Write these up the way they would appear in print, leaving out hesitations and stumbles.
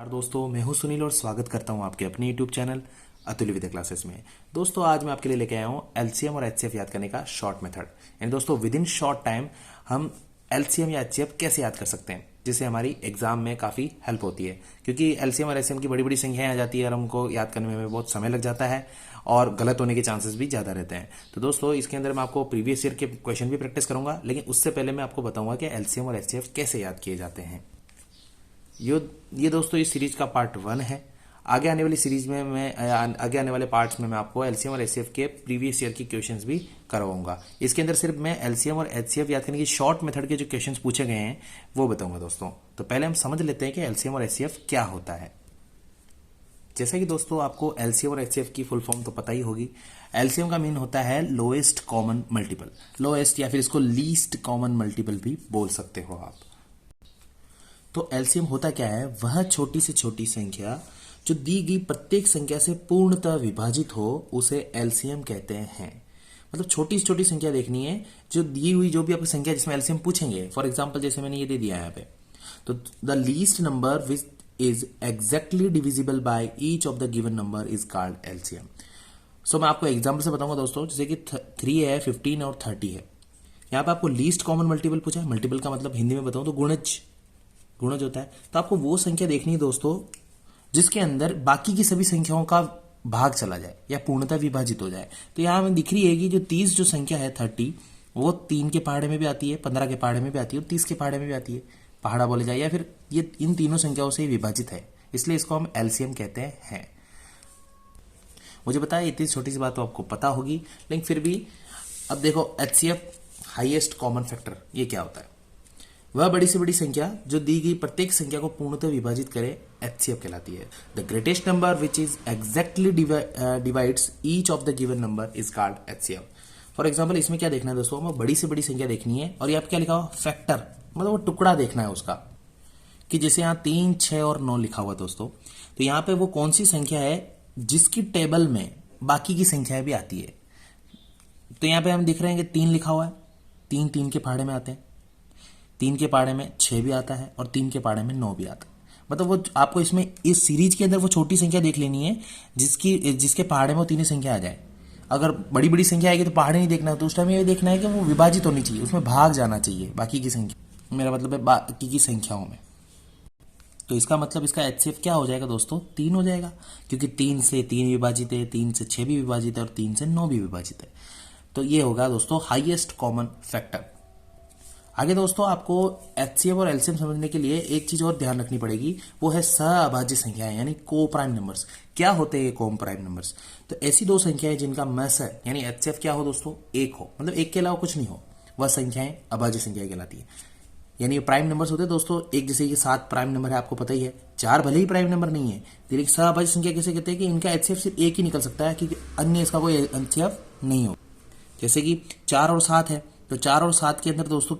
और दोस्तों, मैं हूं सुनील और स्वागत करता हूं आपके अपने यूट्यूब चैनल अतुल्य विद्या क्लासेस में। दोस्तों, आज मैं आपके लिए लेके आया हूं एलसीएम और एचसीएफ याद करने का शॉर्ट मेथड। यानी दोस्तों, विद इन शॉर्ट टाइम हम एलसीएम या एचसीएफ कैसे याद कर सकते हैं, जिससे हमारी एग्जाम में काफ़ी हेल्प होती है। क्योंकि एलसीएम और एचसीएम की बड़ी बड़ी संख्याएं आ जाती है और हमको याद करने में बहुत समय लग जाता है और गलत होने के चांसेस भी ज़्यादा रहते हैं। तो दोस्तों, इसके अंदर मैं आपको प्रीवियस ईयर के क्वेश्चन भी प्रैक्टिस करूंगा, लेकिन उससे पहले मैं आपको बताऊंगा कि एलसीएम और एचसीएफ कैसे याद किए जाते हैं। ये दोस्तों इस सीरीज का पार्ट 1 है। आगे आने वाली सीरीज में आगे आने वाले पार्ट्स में मैं आपको एलसीएम और एचसीएफ के प्रीवियस ईयर के क्वेश्चंस भी करवाऊंगा। इसके अंदर सिर्फ मैं एलसीएम और एचसीएफ याद करने की शॉर्ट मेथड के जो क्वेश्चंस पूछे गए हैं वो बताऊंगा दोस्तों। तो पहले हम समझ लेते हैं कि एलसीएम और एचसीएफ क्या होता है। जैसा कि दोस्तों आपको एलसीएम और एचसीएफ की फुल फॉर्म तो पता ही होगी। एलसीएम का मीन होता है लोएस्ट कॉमन मल्टीपल, लोएस्ट या फिर इसको लीस्ट कॉमन मल्टीपल भी बोल सकते हो आप। तो एलसीएम होता क्या है, वह छोटी से छोटी संख्या जो दी गई प्रत्येक संख्या से पूर्णतः विभाजित हो उसे एलसीएम कहते हैं। मतलब छोटी से छोटी संख्या देखनी है, जो दी हुई जो भी आपकी संख्या जिसमें एलसीएम पूछेंगे। फॉर एग्जांपल जैसे मैंने ये दे दिया है यहाँ पे, तो the least number which is exactly divisible by each of the given number is called LCM. So मैं आपको एग्जाम्पल से बताऊंगा दोस्तों। जैसे कि 3 है, 15 और 30 है। यहाँ पे आपको लीस्ट कॉमन मल्टीपल पूछा है। मल्टीपल का मतलब हिंदी में बताऊं तो गुणज होता है। तो आपको वो संख्या देखनी है दोस्तों जिसके अंदर बाकी की सभी संख्याओं का भाग चला जाए या पूर्णतः विभाजित हो जाए। तो यहां हमें दिख रही है कि जो 30 जो संख्या है 30, वो 3 के पहाड़े में भी आती है, 15 के पहाड़े में भी आती है और 30 के पहाड़े में भी आती है। पहाड़ा बोले जाए या फिर ये इन तीनों संख्याओं से विभाजित है, इसलिए इसको हम एलसीएम कहते हैं। मुझे पता है इतनी छोटी सी बात तो आपको पता होगी, लेकिन फिर भी अब देखो एचसीएफ हाईएस्ट कॉमन फैक्टर ये क्या होता है। वह बड़ी से बड़ी संख्या जो दी गई प्रत्येक संख्या को पूर्णतः विभाजित करे एचसीएफ कहलाती है। The greatest number which is exactly divides each of the given number is called HCF. For example इसमें क्या देखना है दोस्तों, हमें बड़ी से बड़ी संख्या देखनी है और ये आप क्या लिखा हुआ फैक्टर, मतलब वो टुकड़ा देखना है उसका, कि जैसे यहाँ 3, 6 और 9 लिखा हुआ दोस्तों। तो यहाँ पे वो कौन सी संख्या है जिसकी टेबल में बाकी की संख्याएं भी आती है। तो यहाँ पे हम दिख रहे हैं कि 3 लिखा हुआ है, 3 3 के पहाड़े में आते हैं, 3 के पहाड़े में 6 भी आता है और 3 के पहाड़े में 9 भी आता है। मतलब वो आपको इसमें इस सीरीज के अंदर वो छोटी संख्या देख लेनी है जिसके पहाड़े में वो तीनों संख्या आ जाए। अगर बड़ी बड़ी संख्या आएगी तो पहाड़े नहीं देखना है, तो उस टाइम ये देखना है कि वो विभाजित होनी चाहिए, उसमें भाग जाना चाहिए बाकी की संख्या, मेरा मतलब है बाकी की संख्याओं में। तो इसका मतलब इसका एचसीएफ क्या हो जाएगा दोस्तों, 3 हो जाएगा, क्योंकि 3 से 3 विभाजित है, 3 से 6 भी विभाजित है और 3 से 9 भी विभाजित है। तो ये होगा दोस्तों हाईएस्ट कॉमन फैक्टर। आगे दोस्तों आपको एचसीएफ और एलसीएम समझने के लिए एक चीज और ध्यान रखनी पड़ेगी, वो है सहअभाज्य संख्याएं यानी को प्राइम नंबर्स। क्या होते हैं ये को प्राइम नंबर्स? तो ऐसी दो संख्याएं जिनका मस है यानी एचसीएफ क्या हो दोस्तों, 1 हो, मतलब 1 के अलावा कुछ नहीं हो, वह संख्याएं अभाज्य संख्याएं कहलाती है। यानी ये प्राइम नंबर्स होते हैं दोस्तों। एक जैसे कि 7 प्राइम नंबर है, आपको पता ही है। 4 भले ही प्राइम नंबर नहीं है, लेकिन सहअभाज्य संख्या कैसे कहते हैं कि इनका एचसीएफ सिर्फ 1 ही निकल सकता है, क्योंकि अन्य इसका कोई एचसीएफ नहीं हो। जैसे कि 4 और 7 है, तो 4 और 7 के अंदर दोस्तों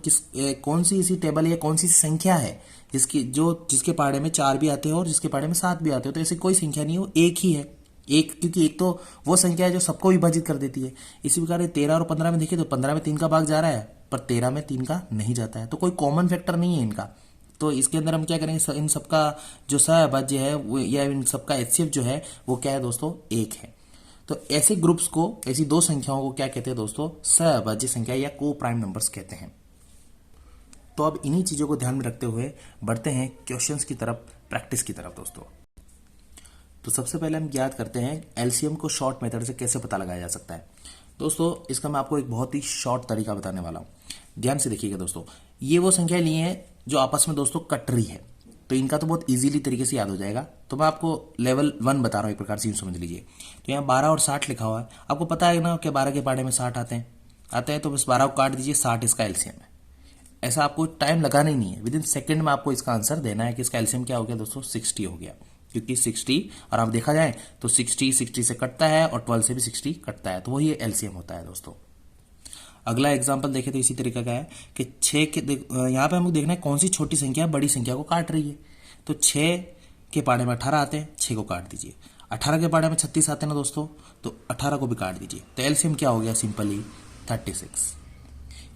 कौन सी ऐसी टेबल है, कौन सी संख्या है जिसके पहाड़े में 4 भी आते हैं और जिसके पहाड़े में 7 भी आते हैं। तो ऐसी कोई संख्या नहीं हो, एक ही है। एक, क्योंकि एक तो वो संख्या है जो सबको विभाजित कर देती है। इसी प्रकार 13 और 15 में देखें तो 15 में 3 का भाग जा रहा है पर 13 में 3 का नहीं जाता है। तो कोई कॉमन फैक्टर नहीं है इनका। तो इसके अंदर हम क्या करेंगे, इन सबका जो सहअभाज्य है वो या इन सबका एचसीएफ जो है वो क्या है दोस्तों, 1 है। तो ऐसे ग्रुप्स को, ऐसी दो संख्याओं को क्या कहते हैं दोस्तों, सहअभाज्य संख्या या को प्राइम नंबर्स कहते हैं। तो अब इन्हीं चीजों को ध्यान में रखते हुए बढ़ते हैं क्वेश्चंस की तरफ, प्रैक्टिस की तरफ दोस्तों। तो सबसे पहले हम याद करते हैं एलसीएम को शॉर्ट मेथड से कैसे पता लगाया जा सकता है। दोस्तों इसका मैं आपको एक बहुत ही शॉर्ट तरीका बताने वाला हूं, ध्यान से देखिएगा दोस्तों। ये वो संख्या ली है जो आपस में दोस्तों कट रही है, तो इनका तो बहुत इजीली तरीके से याद हो जाएगा। तो मैं आपको लेवल 1 बता रहा हूं, एक प्रकार से यूं समझ लीजिए। तो यहाँ 12 और 60 लिखा हुआ है, आपको पता है ना कि 12 के पहाड़े में 60 आते हैं, तो बस 12 को काट दीजिए, 60 इसका एलसीएम है। ऐसा आपको टाइम लगाना ही नहीं है, विद इन सेकेंड में आपको इसका आंसर देना है कि इसका एलसीएम क्या हो गया दोस्तों, 60 हो गया। क्योंकि 60 और आप देखा जाए तो 60 से कटता है और 12 से भी 60 कटता है, तो वही एलसीएम होता है दोस्तों। अगला एग्जाम्पल देखें तो इसी तरीका का है कि 6 के यहाँ पे हमको देखना है कौन सी छोटी संख्या बड़ी संख्या को काट रही है। तो 6 के पहाड़े में 18 आते हैं, 6 को काट दीजिए। 18 के पहाड़े में 36 आते हैं ना दोस्तों, तो 18 को भी काट दीजिए। तो एलसीएम क्या हो गया, सिंपली 36।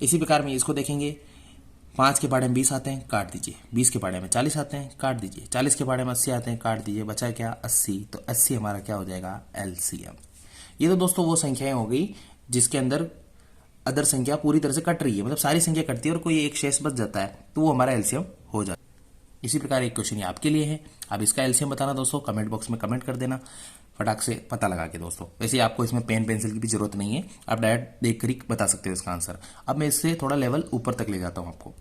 इसी प्रकार में इसको देखेंगे, 5 के पाड़े में 20 आते हैं, काट दीजिए। 20 के पाड़े में 40 आते हैं, काट दीजिए। 40 के पाड़े में 80 आते हैं, काट दीजिए। बचा क्या? 80। तो 80 हमारा क्या हो जाएगा? एलसीएम। ये तो दोस्तों वो संख्याएं हो गई जिसके अंदर अदर संख्या पूरी तरह से कट रही है, मतलब सारी संख्या कटती है और कोई एक शेष बच जाता है, तो वो हमारा एलसीएम हो जाता है। इसी प्रकार एक क्वेश्चन ये आपके लिए है। अब इसका एलसीएम बताना दोस्तों, कमेंट बॉक्स में कमेंट कर देना फटाक से पता लगा के दोस्तों। वैसे आपको इसमें पेन पेंसिल की भी जरूरत नहीं है, आप डायरेक्ट देख कर ही बता सकते हो इसका आंसर। अब मैं इससे थोड़ा लेवल ऊपर तक ले जाता हूं आपको।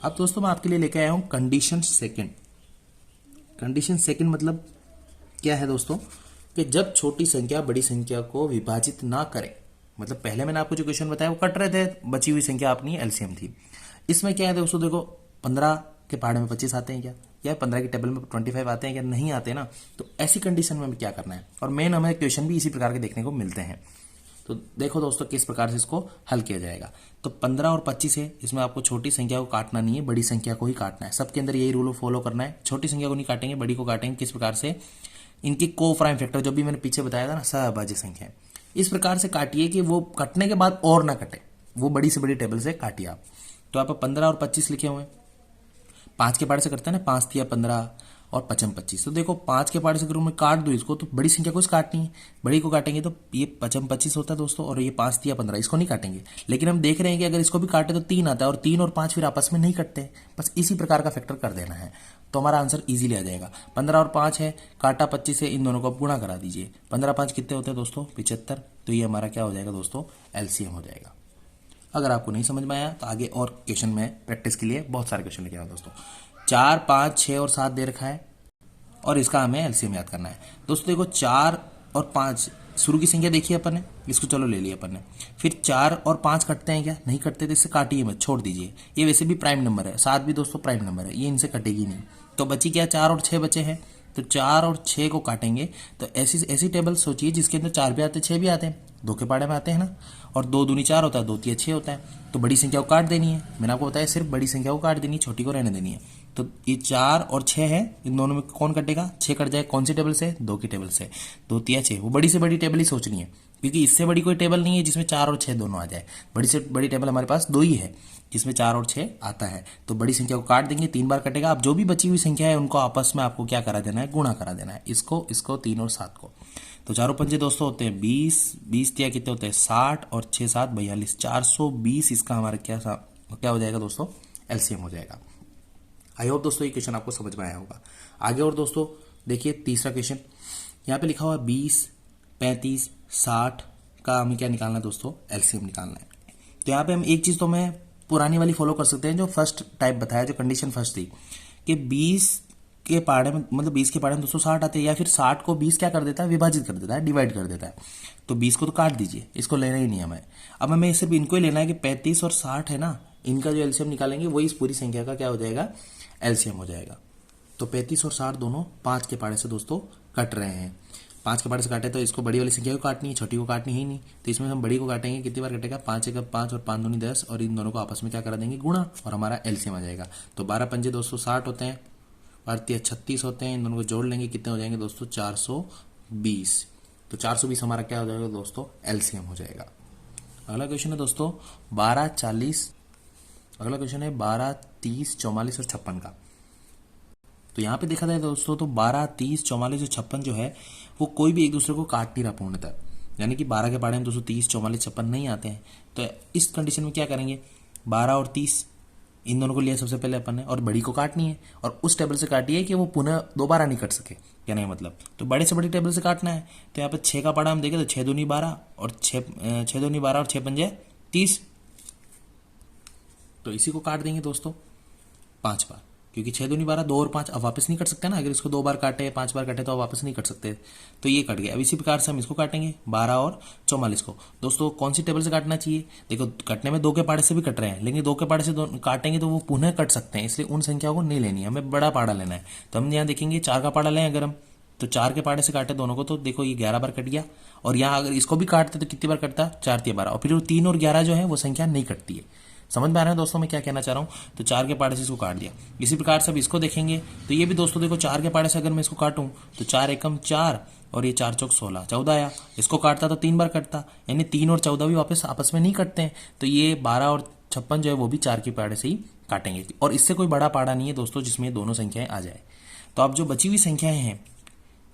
अब दोस्तों मैं आपके लिए लेके आया हूं कंडीशन सेकंड। कंडीशन सेकंड मतलब क्या है दोस्तों, कि जब छोटी संख्या बड़ी संख्या को विभाजित ना करे, मतलब पहले मैंने आपको जो क्वेश्चन बताया वो कट रहे थे, बची हुई संख्या अपनी एलसीएम थी। इसमें क्या है दोस्तों, देखो 15 के पहाड़े में 25 आते हैं क्या, या 15 की टेबल में 25 आते हैं क्या, नहीं आते ना। तो ऐसी कंडीशन में हमें क्या करना है, और मेन हमें क्वेश्चन भी इसी प्रकार के देखने को मिलते हैं। तो देखो दोस्तों किस प्रकार से इसको हल किया जाएगा। तो 15 और 25 है, इसमें आपको छोटी संख्या को काटना नहीं है, बड़ी संख्या को ही काटना है। सबके अंदर यही रूल फॉलो करना है, छोटी संख्या को नहीं काटेंगे, बड़ी को काटेंगे। किस प्रकार से? इनकी को प्राइम फैक्टर जो भी मैंने पीछे बताया था ना, सहअभाज्य संख्या, इस प्रकार से काटिए कि वो कटने के बाद और ना कटे, वो बड़ी से बड़ी टेबल से काटिए आप। तो आप 15 और 25 लिखे हुए हैं, 5 के पाड़े से करते हैं ना, 5 तिया 15 और 55 25। तो देखो 5 के पाड़े से अगर मैं काट दूं इसको, तो बड़ी संख्या को काटनी है, बड़ी को काटेंगे तो ये 55 25 होता है दोस्तों, और ये 5 तिया 15 इसको नहीं काटेंगे। लेकिन हम देख रहे हैं कि अगर इसको भी काटे तो 3 आता है, और 3 और 5 फिर आपस में नहीं कटते। बस इसी प्रकार का फैक्टर कर देना है, तो हमारा आंसर इजीली आ जाएगा। 15 और 5 है, काटा 25 है, इन दोनों को गुणा करा दीजिए। 15 5 कितने होते हैं दोस्तों? 75। तो ये हमारा क्या हो जाएगा दोस्तों? एलसीएम हो जाएगा। अगर आपको नहीं समझ में आया तो आगे और क्वेश्चन में प्रैक्टिस के लिए बहुत सारे क्वेश्चन लेके आया दोस्तों। 4 5 6 और 7 दे रखा है, और इसका हमें एलसीएम याद करना है। दोस्तों देखो 4 और 5 शुरू की संख्या देखिए अपन ने, इसको चलो ले लिया अपन ने। फिर 4 और 5 कटते हैं क्या? नहीं कटते, तो इससे काटिए मत, छोड़ दीजिए। ये वैसे भी प्राइम नंबर है, 7 भी दोस्तों प्राइम नंबर है, ये इनसे कटेगी नहीं। तो बची क्या? 4 और 6 बचे हैं। तो 4 और 6 को काटेंगे तो ऐसी ऐसी टेबल सोचिए जिसके अंदर 4 भी आते हैं 6 भी आते हैं, 2 के पाड़े में आते हैं ना, और 2 दूनी 4 होता है, 2 तिया 6 होता है। तो बड़ी संख्या को काट देनी है, मैंने आपको बताया सिर्फ बड़ी संख्या को काट देनी, छोटी को रहने देनी है। तो ये 4 और 6 है, इन दोनों में कौन कटेगा? 6 कट जाए, कौन सी टेबल से? 2 की टेबल से। 2 तिया 6, वो बड़ी से बड़ी टेबल ही सोचनी है, क्योंकि इससे बड़ी कोई टेबल नहीं है जिसमें 4 और 6 दोनों आ जाए। बड़ी से बड़ी टेबल हमारे पास 2 ही है जिसमें 4 और 6 आता है। तो बड़ी संख्या को काट देंगे, 3 बार कटेगा। अब जो भी बची हुई संख्या है उनको आपस में आपको क्या करा देना है? गुणा करा देना है, इसको 3 और 7 को। तो 4 पंजे दोस्तों होते हैं 20, 20 तिया कितने होते हैं? 60, और 6 7 42, 420 इसका हमारा क्या हो जाएगा दोस्तों? एलसीएम हो जाएगा। आई होप दोस्तों ये क्वेश्चन आपको समझ में आया होगा। आगे और दोस्तों देखिए तीसरा क्वेश्चन, यहाँ पे लिखा हुआ 20 35 60 का हमें क्या निकालना है दोस्तों? एलसीएम निकालना है। तो यहाँ पे हम एक चीज तो मैं पुरानी वाली फॉलो कर सकते हैं, जो फर्स्ट टाइप बताया, जो कंडीशन फर्स्ट थी कि 20 के पाड़े में, मतलब 20 के पाड़े में दोस्तों 60 आते हैं, या फिर 60 को 20 क्या कर देता है? विभाजित कर देता है, डिवाइड कर देता है। तो 20 को तो काट दीजिए, इसको लेना ही नहीं हमें। अब हमें सिर्फ इनको ही लेना है कि 35 और 60 है ना, इनका जो एलसीएम निकालेंगे वही इस पूरी संख्या का क्या हो जाएगा? एलसीएम हो जाएगा। तो 35 और 60 दोनों 5 के पाड़े से दोस्तों कट रहे हैं। 5 के पाड़े से काटे तो इसको बड़ी वाली संख्या को काटनी है, छोटी को काटनी ही नहीं। तो इसमें हम बड़ी को काटेंगे, कितनी बार कटेगा? 5 1 5 और 5 दूनी 10, और इन दोनों को आपस में क्या करा देंगे? गुणा, और हमारा एलसीएम आ जाएगा। तो 12 पंजे दोस्तों 60 होते हैं, 12 36 होते हैं, इन दोनों को जोड़ लेंगे, कितने हो जाएंगे दोस्तों? 420। तो 420 हमारा क्या हो जाएगा दोस्तों? एलसीएम हो जाएगा। अगला क्वेश्चन है दोस्तों 12 40, अगला क्वेश्चन है 12 30 44 और 56 का। तो यहाँ पे देखा जाए दोस्तों तो 12 30 44 और 56 जो है वो कोई भी एक दूसरे को काट नहीं रहा पूर्णतः, यानी कि 12 के पाड़े में दोस्तों 30 44 56 नहीं आते हैं। तो इस कंडीशन में क्या करेंगे? 12 और 30 इन दोनों को लिया सबसे पहले अपन ने, और बड़ी को काटनी है, और उस टेबल से काटिए कि वो पुनः दोबारा नहीं कट सके, क्या नहीं मतलब। तो बड़े से बड़ी टेबल से काटना है। तो यहाँ पे 6 का पाड़ा हम देखें तो 6 दूनी 12 और 6 दूनी 12 और 6 पंजे 30। तो इसी को काट देंगे दोस्तों 5 बार, क्योंकि 6 दूनी 12, 2 और 5 अब वापस नहीं कट सकते ना। अगर इसको 2 बार काटे 5 बार काटे तो अब वापस नहीं कट सकते, तो ये कट गया। अब इसी प्रकार से हम इसको काटेंगे 12 और 44 को। दोस्तों कौन सी टेबल से काटना चाहिए? देखो कटने में 2 के पाड़े से भी कट रहे हैं, लेकिन 2 के पाड़े से काटेंगे तो वो पुनः कट सकते हैं, इसलिए उन संख्याओं को नहीं लेनी है, हमें बड़ा पाड़ा लेना है। तो हम यहाँ देखेंगे 4 का पाड़ा लें अगर हम, तो 4 के पाड़े से काटे दोनों को, तो देखो ये 11 बार कट गया। और यहाँ अगर इसको भी काटते तो कितनी बार कटता? 4 3 12, और फिर 3 और 11 जो है वो संख्या नहीं कटती है। समझ में आ रहा है दोस्तों मैं क्या कहना चाह रहा हूँ? तो 4 के पाड़े से इसको काट दिया। इसी प्रकार से अब इसको देखेंगे तो ये भी दोस्तों देखो 4 के पाड़े से अगर मैं इसको काटूं तो 4 एकम 4 और ये 4 चौक 16 14 आया। इसको काटता तो 3 बार कटता, यानी 3 और 14 भी वापस आपस में नहीं कटते हैं। तो ये 12 और 56 जो है वो भी 4 के पहाड़े से ही काटेंगे, और इससे कोई बड़ा पहाड़ा नहीं है दोस्तों जिसमें दोनों संख्याएं आ जाए। तो अब जो बची हुई संख्याएं हैं,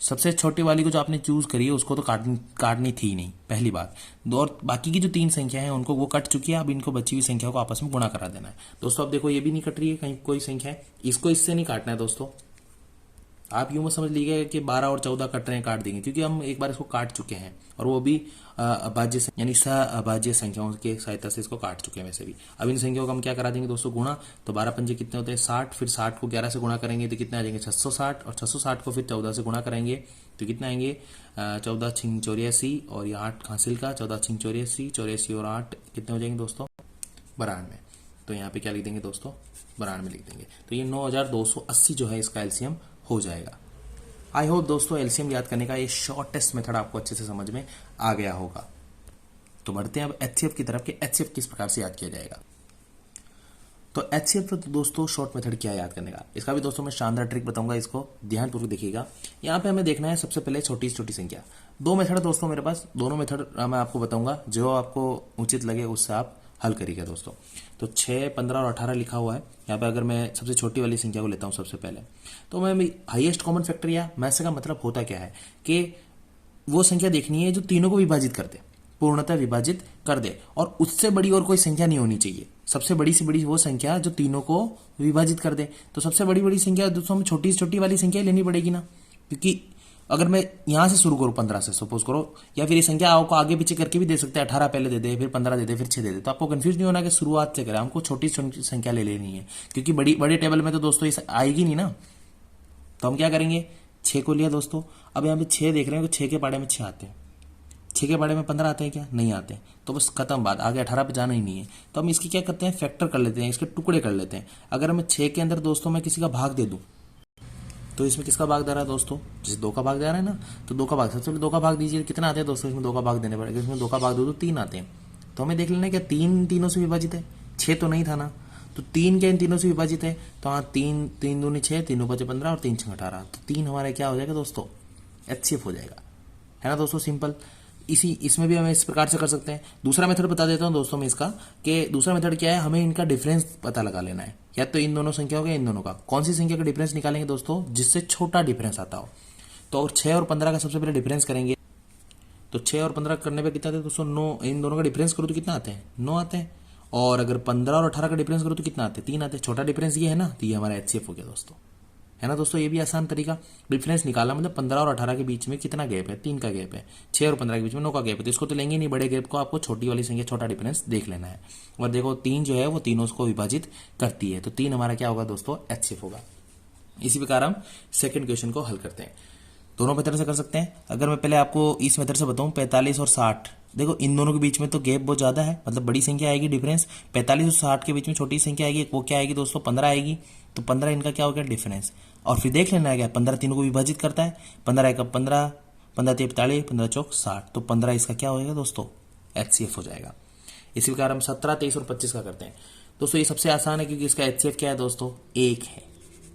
सबसे छोटी वाली को जो आपने चूज करी है उसको तो काटनी थी ही नहीं, पहली बात। दो और बाकी की जो 3 संख्या है उनको वो कट चुकी है, अब इनको बची हुई संख्या को आपस में गुणा करा देना है। दोस्तों अब देखो ये भी नहीं कट रही है कहीं कोई संख्या है, इसको इससे नहीं काटना है दोस्तों। आप यूं मत समझ लीजिएगा कि 12 और 14 कट रहे हैं काट देंगे, क्योंकि हम एक बार इसको काट चुके हैं, और वो भी अभाज्य यानी सअभाज्य संख्याओं के सहायता से इसको काट चुके हैं वैसे भी। अब इन संख्याओं का हम क्या करा देंगे दोस्तों, गुणा। तो 12 पंजे कितने होते हैं 60, फिर 60 को 11 से गुणा करेंगे तो कितने आ जाएंगे 660, और 660 को फिर 14 से गुणा करेंगे तो कितने आएंगे 14 छिंग 84, और ये 8 हासिल का 14 छिंग 84, 84 और 8 कितने हो जाएंगे दोस्तों 92। तो यहाँ पे क्या लिख देंगे दोस्तों 92 लिख देंगे। तो ये 9280 जो है इसका एलसीएम हो जाएगा। आई होप दोस्तों एलसीएम याद करने का ये शॉर्टेस्ट मेथड आपको अच्छे से समझ में आ गया होगा। तो बढ़ते हैं अब एचसीएफ की तरफ कि एचसीएफ किस प्रकार से याद किया जाएगा। तो एचसीएफ तो दोस्तों शॉर्ट मेथड क्या है याद करने का, इसका भी दोस्तों मैं शानदार ट्रिक बताऊंगा, इसको ध्यानपूर्वक देखिएगा। यहाँ पे हमें देखना है सबसे पहले छोटी से छोटी संख्या। 2 मेथड दोस्तों मेरे पास, दोनों मेथड मैं आपको बताऊंगा, जो आपको उचित लगे उससे आप हल करिएगा दोस्तों। तो 6, 15 और 18 लिखा हुआ है यहाँ पे। अगर मैं सबसे छोटी वाली संख्या को लेता हूँ सबसे पहले, तो मैं हाईएस्ट कॉमन फैक्टर या मैसे का मतलब होता क्या है कि वो संख्या देखनी है जो तीनों को विभाजित कर दे, पूर्णतः विभाजित कर दे, और उससे बड़ी और कोई संख्या नहीं होनी चाहिए। सबसे बड़ी से बड़ी वो संख्या जो तीनों को विभाजित कर दे। तो सबसे बड़ी बड़ी संख्या दोस्तों हमें छोटी से छोटी वाली संख्या लेनी पड़ेगी ना, क्योंकि अगर मैं यहां से शुरू करूं 15 से सपोज करो, या फिर ये संख्या आपको आगे पीछे करके भी दे सकते हैं, 18 पहले दे दे, फिर 15 दे दे, फिर 6 दे दे, तो आपको कंफ्यूज नहीं होना कि शुरुआत से करें, हमको छोटी छोटी संख्या ले लेनी है, क्योंकि बड़ी बड़े टेबल में तो दोस्तों ये आएगी नहीं ना। तो हम क्या करेंगे 6 को लिया दोस्तों। अब यहाँ पे 6 देख रहे हैं तो 6 के पाड़े में 6 आते हैं, 6 के पाड़े में 15 आते हैं क्या, नहीं आते, तो बस खत्म बात, आगे 18 पे जाना ही नहीं है। तो हम इसकी क्या करते हैं फैक्टर कर लेते हैं, इसके टुकड़े कर लेते हैं। अगर मैं 6 के अंदर दोस्तों मैं किसी का भाग दे दूं, तो इसमें किसका भाग दे रहा है दोस्तों, जैसे 2 का भाग दे रहा है ना, तो 2 का भाग, सबसे पहले 2 का भाग दीजिए, कितना आते हैं दोस्तों इसमें 2 का भाग देने पड़ेगा। इसमें 2 का भाग दो तो 3 आते हैं। तो हमें देख लेना क्या 3 तीनों से विभाजित है, 6 तो नहीं था ना, तो 3 क्या इन तीनों से विभाजित है, तो हाँ 3 3 दूनी 6, 3 बचे 15 और 3 6 18, तो 3 हमारा क्या हो जाएगा दोस्तों एचसीएफ हो जाएगा, है ना दोस्तों सिंपल। इसमें भी हमें इस प्रकार से कर सकते हैं। दूसरा मेथड बता देता हूं दोस्तों मैं इसका, कि दूसरा मेथड क्या है, हमें इनका डिफरेंस पता लगा लेना है, या तो इन दोनों संख्याओं का इन दोनों का, कौन सी संख्या का डिफरेंस निकालेंगे दोस्तों जिससे छोटा डिफरेंस आता हो। तो और 6 और 15 का सबसे पहले डिफरेंस करेंगे, तो 6 और 15 करने पे कितना आते हैं दोस्तों 9, इन दोनों का डिफरेंस करो तो कितना आते हैं 9 आते हैं। और अगर 15 और 18 का डिफरेंस करो तो कितना आते हैं 3 आते हैं। छोटा डिफरेंस ये है ना, तो ये हमारा एचसीएफ हो गया दोस्तों, है ना दोस्तों। ये भी आसान तरीका, डिफरेंस निकाला मतलब 15 और 18 के बीच में कितना गैप है, 3 का गैप है, 6 और 15 के बीच में 9 का गैप है, तो इसको तो लेंगे नहीं बड़े गैप को, आपको छोटी वाली संख्या छोटा डिफरेंस देख लेना है। और देखो 3 जो है वो तीनों को विभाजित करती है, तो 3 हमारा क्या होगा दोस्तों एचसीएफ होगा। इसी प्रकार हम सेकंड क्वेश्चन को हल करते हैं। दोनों मेथड से कर सकते हैं। अगर मैं पहले आपको इस मेथड से बताऊं 45 और 60, देखो इन दोनों के बीच में तो गैप बहुत ज्यादा है, मतलब बड़ी संख्या आएगी डिफरेंस। 45 और 60 के बीच में छोटी संख्या आएगी, वो क्या आएगी दोस्तों 15 आएगी, तो 15 इनका क्या हो गया डिफरेंस। और फिर देख लेना है क्या 15 तीनों को विभाजित करता है, 15 एक 15, 15 3 45, 15 चौक 60, तो 15 इसका क्या होगा दोस्तों एचसीएफ हो जाएगा। इसी प्रकार हम 17, 23 और 25 का करते हैं दोस्तों। ये सबसे आसान है क्योंकि इसका एचसीएफ क्या है दोस्तों 1 है,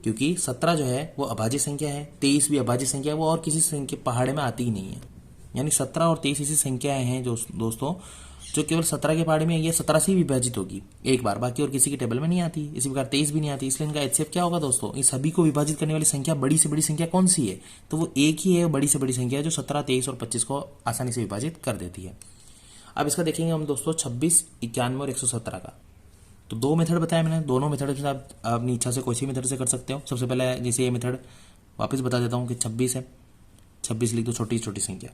क्योंकि 17 जो है वो अभाज्य संख्या है, 23 भी अभाज्य संख्या है, वो और किसी संख्या पहाड़े में आती ही नहीं है। यानी 17 और 23 ऐसी संख्याएं हैं जो दोस्तों जो केवल 17 के पहाड़े में ये 17 से ही विभाजित होगी एक बार, बाकी और किसी के टेबल में नहीं आती। इसी प्रकार 23 भी नहीं आती, इसलिए इनका एचसीएफ क्या होगा दोस्तों, इस सभी को विभाजित करने वाली संख्या बड़ी से बड़ी संख्या कौन सी है, तो वो एक ही है, बड़ी से बड़ी संख्या जो 17, 23 और 25 को आसानी से विभाजित कर देती है। अब इसका देखेंगे हम दोस्तों 26, 91 और 117 का। तो 2 मेथड बताया मैंने, दोनों मेथड से आप अपनी इच्छा से कोई सी मेथड से कर सकते हो। सबसे पहले जैसे ये मेथड वापस बता देता हूँ कि 26 है, 26 लिख दो छोटी छोटी संख्या।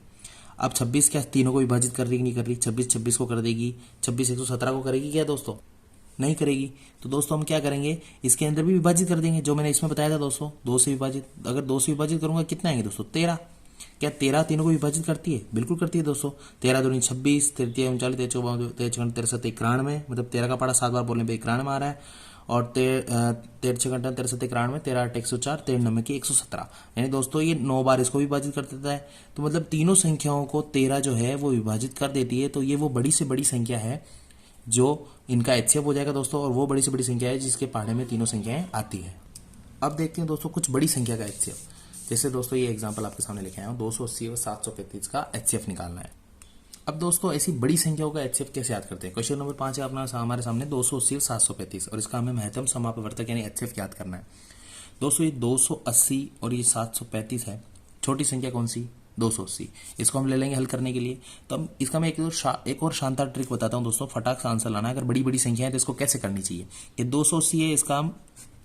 अब 26 क्या तीनों को विभाजित कर रही कि नहीं कर रही, 26 26 को कर देगी, 26 117 को करेगी क्या दोस्तों, नहीं करेगी। तो दोस्तों हम क्या करेंगे इसके अंदर भी विभाजित कर देंगे, जो मैंने इसमें बताया था दोस्तों 2 से विभाजित। अगर 2 से विभाजित करूंगा कितना आएंगे दोस्तों 13। क्या 13 तीनों को विभाजित करती है, बिल्कुल करती है दोस्तों। 13 दूनी 26, 33 39 33 63 93, मतलब 13 का पढ़ा 7 बार बोलने पे 91 आ रहा है। और 13 6 घंटा 63 93, 13 8 104, 13 9 की 117, यानी दोस्तों ये 9 बार इसको विभाजित कर देता है। तो मतलब तीनों संख्याओं को 13 जो है वो विभाजित कर देती है, तो ये वो बड़ी से बड़ी संख्या है जो इनका एचसीएफ हो जाएगा दोस्तों, और वो बड़ी से बड़ी संख्या है जिसके पहाड़े में तीनों संख्याएं आती है। अब देखते हैं दोस्तों कुछ बड़ी संख्या का एचसीएफ। जैसे दोस्तों ये एग्जांपल आपके सामने लेके आया हूं, 280 और 735 का एचसीएफ निकालना है। अब दोस्तों ऐसी बड़ी संख्याओं का एचसीएफ कैसे याद करते हैं। क्वेश्चन नंबर 5 है अपना हमारे सामने 280 और 735 और इसका हमें महत्तम समापवर्तक यानी एचसीएफ याद करना है। दोस्तों ये 280 और ये 735 है, छोटी संख्या कौन सी 280, इसको हम ले लेंगे हल करने के लिए। तो हम इसका मैं एक और शानदार ट्रिक बताता हूँ दोस्तों, फटाक से आंसर लाना है। अगर बड़ी बड़ी संख्या है तो इसको कैसे करनी चाहिए। ये 280 है, इसका हम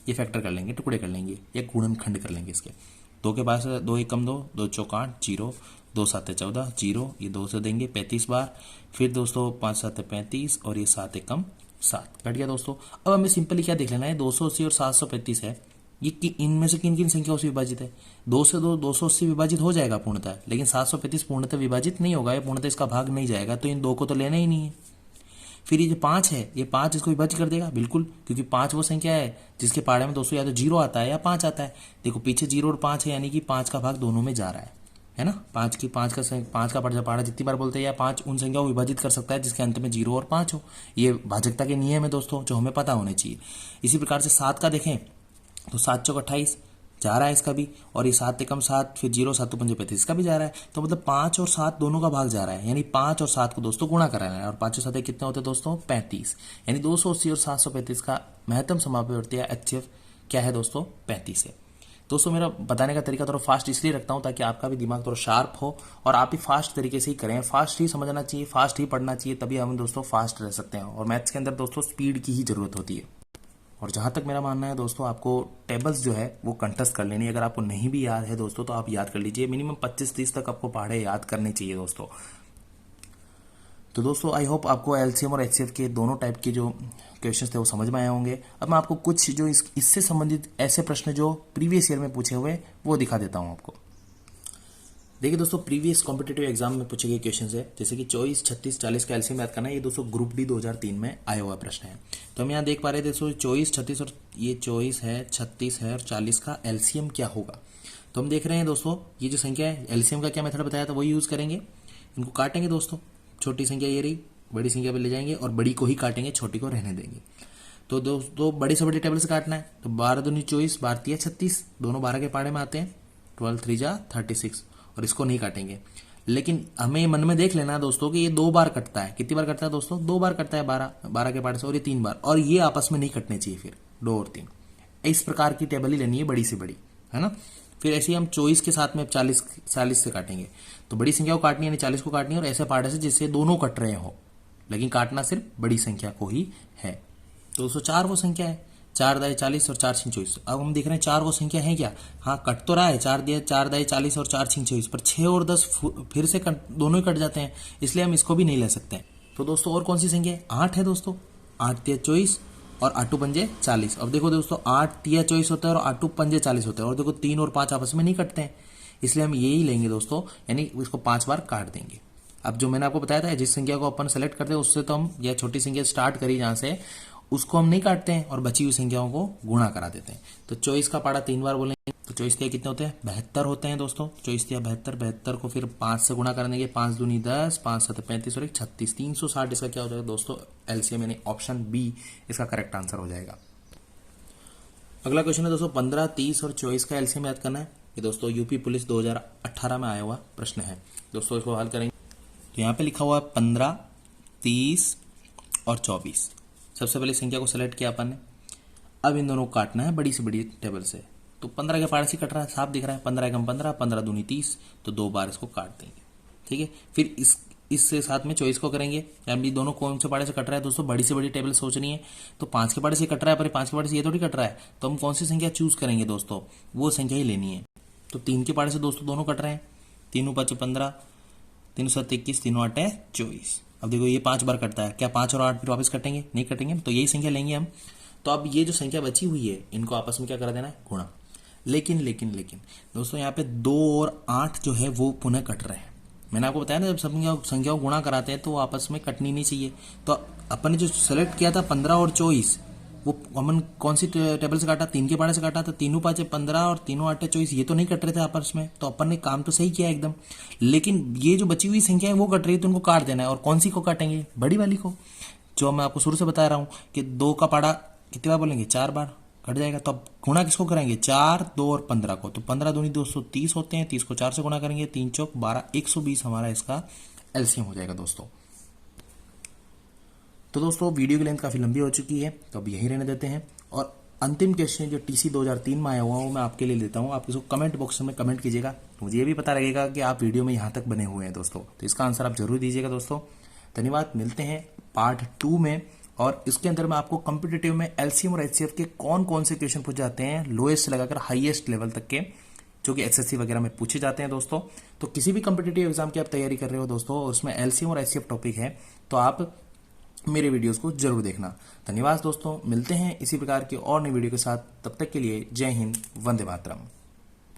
ये फैक्टर कर लेंगे, टुकड़े कर लेंगे या गुणनखंड कर लेंगे इसके। दो के पास 2 एकम 2, 2 चौक 8 जीरो, 2 7 14 जीरो, ये 2 से देंगे 35 बार, फिर दोस्तों 5 7 35 और ये 7 एकम 7 कट गया दोस्तों। अब हमें सिंपली क्या देख लेना है, 280 और 735 है, ये इनमें से किन किन संख्याओं से विभाजित है। 2 से 280 विभाजित हो जाएगा पूर्णतः, लेकिन 735 पूर्णतः विभाजित नहीं होगा, ये पूर्णतः इसका भाग नहीं जाएगा, तो इन दो को तो लेना ही नहीं है। फिर ये जो 5 है, ये 5 इसको विभाजित कर देगा बिल्कुल, क्योंकि 5 वो संख्या है जिसके पहाड़े में दोस्तों या तो 0 आता है या 5 आता है। देखो पीछे 0 और 5 है, यानी कि 5 का भाग दोनों में जा रहा है ना। 5 का पहाड़ा जितनी बार बोलते हैं या 5 उन संख्याओं को विभाजित कर सकता है जिसके अंत में 0 और 5 हो। ये भाजकता के नियम है दोस्तों, जो हमें पता होने चाहिए। इसी प्रकार से 7 का देखें तो 7 चौक 28 जा रहा है इसका भी, और ये 7 एकम 7, फिर 0 7 5 35 इसका भी जा रहा है। तो मतलब 5 और 7 दोनों का भाग जा रहा है, यानी 5 और 7 को दोस्तों गुणा कराना है, और 5 और 7 कितने होते हैं दोस्तों 35, यानी 280 और 735 का महत्तम समापवर्ती या एचसीएफ क्या है दोस्तों 35 है। दोस्तों मेरा बताने का तरीका थोड़ा फास्ट इसलिए रखता हूं ताकि आपका भी दिमाग थोड़ा शार्प हो और आप भी फास्ट तरीके से ही करें, फास्ट ही समझना चाहिए, फास्ट ही पढ़ना चाहिए, तभी हम दोस्तों फास्ट रह सकते हैं। और मैथ्स के अंदर दोस्तों स्पीड की ही जरूरत होती है। और जहां तक मेरा मानना है दोस्तों, आपको टेबल्स जो है वो कंठस्थ कर लेनी है। अगर आपको नहीं भी याद है दोस्तों तो आप याद कर लीजिए, मिनिमम 25-30 तक आपको पहाड़े याद करने चाहिए दोस्तों। तो दोस्तों आई होप आपको एलसीएम और एचसीएफ के दोनों टाइप के जो क्वेश्चंस थे वो समझ में आए होंगे। अब मैं आपको कुछ जो इससे संबंधित ऐसे प्रश्न जो प्रीवियस ईयर में पूछे हुए वो दिखा देता हूं आपको। देखिए दोस्तों, प्रीवियस कॉम्पिटेटिव एग्जाम में पूछे गए क्वेश्चन है, जैसे कि 24, 36, 40 का एलसीएम याद करना है। ये दोस्तों ग्रुप डी 2003 में आया हुआ प्रश्न है। तो हम यहाँ देख पा रहे थे दोस्तों 24, 36 और ये 24 है, 36 है और 40 का एलसीएम क्या होगा। तो हम देख रहे हैं दोस्तों, ये जो संख्या है एलसीएम का क्या मेथड बताया था वही यूज करेंगे। इनको काटेंगे दोस्तों, छोटी संख्या ये रही, बड़ी संख्या पे ले जाएंगे और बड़ी को ही काटेंगे, छोटी को रहने देंगे। तो दोस्तों बड़ी से बड़ी टेबल से काटना है, तो 12 दूनी 24, 12 तिया 36, दोनों 12 के पहाड़े में आते हैं, 12 3 जा 36, और इसको नहीं काटेंगे। लेकिन हमें मन में देख लेना दोस्तों कि ये 2 बार कटता है। कितनी बार कटता है दोस्तों 2 बार कटता है, 12 के पहाड़े से, और ये 3 बार, और ये आपस में नहीं कटने चाहिए फिर 2 और 3। इस प्रकार की टेबल ही लेनी है बड़ी से बड़ी, है ना। फिर ऐसे ही हम 24 के साथ में 40 से काटेंगे, तो बड़ी संख्या को काटनी है, 40 को काटनी है, और ऐसे पहाड़े से जिससे दोनों कट रहे हो, लेकिन काटना सिर्फ बड़ी संख्या को ही है। तो दोस्तों 4 वो संख्या है, 4 दाए 40 और 4 छिंग 24। अब हम देख रहे हैं 4 वो संख्या है क्या, हाँ कट तो रहा है, 4 दाए 40 और 4 छिंग 24, पर 6 और 10 फिर से दोनों ही कट जाते हैं, इसलिए हम इसको भी नहीं ले सकते। तो दोस्तों और कौन सी संख्या है, 8 है दोस्तों, 8 तिया 24 और 8 पंजे 40। अब देखो दोस्तों 8 तिया 24 होता है और 8 पंजे 40 होता है, और देखो 3 और 5 आपस में नहीं कटते हैं, इसलिए हम यही लेंगे दोस्तों, यानी इसको 5 बार काट देंगे। अब जो मैंने आपको बताया था, जिस संख्या को अपन सेलेक्ट करते हैं उससे तो हम या छोटी संख्या स्टार्ट करी जहां से, उसको हम नहीं काटते हैं और बची हुई संख्याओं को गुणा करा देते हैं। तो 24 का पहाड़ा 3 बार बोलेंगे, तो 24 तिया कितने होते हैं 72 होते हैं दोस्तों। 24 तिया 72 को फिर 5 से गुणा कर देंगे, 5 दूनी 10, 5 7 35 और 1 36, 360 इसका क्या हो जाएगा दोस्तों एलसीएम, यानी ऑप्शन बी इसका करेक्ट आंसर हो जाएगा। अगला क्वेश्चन है दोस्तों 15, 30 और 24 का एलसीएम याद करना है। ये दोस्तों यूपी पुलिस 2018 में आया हुआ प्रश्न है दोस्तों, इसको हल करेंगे। तो यहाँ पे लिखा हुआ है 15, 30 और 24। सबसे पहले संख्या को सेलेक्ट किया अपन ने, अब इन दोनों को काटना है बड़ी से बड़ी टेबल से। तो 15 के पहाड़े से कट रहा है, साफ दिख रहा है, 15 एकम 15, 15 दूनी 30, तो 2 बार इसको काट देंगे, ठीक है। फिर इससे साथ में 24 को करेंगे, यानी दोनों कौन से पहाड़े से कट रहा है दोस्तों, बड़ी से बड़ी टेबल सोचनी है। तो 5 के पहाड़े से कट रहा है, पर 5 के पहाड़े से ये थोड़ी कट रहा है, तो हम कौन सी संख्या चूज करेंगे दोस्तों, वो संख्या ही लेनी है। तो 3 के पहाड़े से दोस्तों दोनों कट रहे हैं, 3 5 15, 3 7 21, 3 8 24। अब देखो ये 5 बार कटता है, क्या 5 और 8 फिर वापस कटेंगे, नहीं कटेंगे, तो यही संख्या लेंगे हम। तो अब ये जो संख्या बची हुई है इनको आपस में क्या करा देना है, गुणा। लेकिन दोस्तों यहाँ पे 2 और 8 जो है वो पुनः कट रहे हैं। मैंने आपको बताया ना, जब संख्या को गुणा कराते हैं तो आपस में कटनी नहीं चाहिए। तो अपन ने जो सेलेक्ट किया था 15 और 24, वो हमन कौन सी टेबल से काटा, 3 के पहाड़े से काटा, तो 3 5 15 और 3 8 24, ये तो नहीं कट रहे थे आपस में, तो अपन ने काम तो सही किया एकदम। लेकिन ये जो बची हुई संख्या है वो कट रही है, तो उनको काट देना है। और कौन सी को काटेंगे, बड़ी वाली को, जो मैं आपको शुरू से बता रहा हूं कि 2 का पहाड़ा कितनी बार बोलेंगे, 4 बार कट जाएगा। तो अब गुणा किसको कराएंगे, 4, 2 और 15 को। तो 15 दूनी 230 होते हैं, 30 को 4 से गुणा करेंगे, 3 चौक 12, 120 हमारा इसका एलसीएम हो जाएगा दोस्तों। तो दोस्तों वीडियो की लेंथ काफी लंबी हो चुकी है, तो अब यही रहने देते हैं। और अंतिम क्वेश्चन जो टीसी 2003 में आया हुआ वो मैं आपके लिए लेता हूँ। आप इसको कमेंट बॉक्स में कमेंट कीजिएगा, तो मुझे ये भी पता लगेगा कि आप वीडियो में यहाँ तक बने हुए हैं दोस्तों। तो इसका आंसर आप जरूर दीजिएगा दोस्तों। धन्यवाद, मिलते हैं पार्ट 2 में। और इसके अंदर मैं आपको कॉम्पिटिटिव में एलसीएम और एचसीएफ के कौन कौन से क्वेश्चन पूछ जाते हैं लोएस्ट से लगाकर हाईएस्ट लेवल तक के, जो कि एसएससी वगैरह में पूछे जाते हैं दोस्तों। तो किसी भी कॉम्पिटिटिव एग्जाम की आप तैयारी कर रहे हो दोस्तों, उसमें एलसीएम और एचसीएफ टॉपिक है, तो आप मेरे वीडियोस को जरूर देखना। धन्यवाद दोस्तों, मिलते हैं इसी प्रकार की और नई वीडियो के साथ। तब तक के लिए जय हिंद, वंदे मातरम।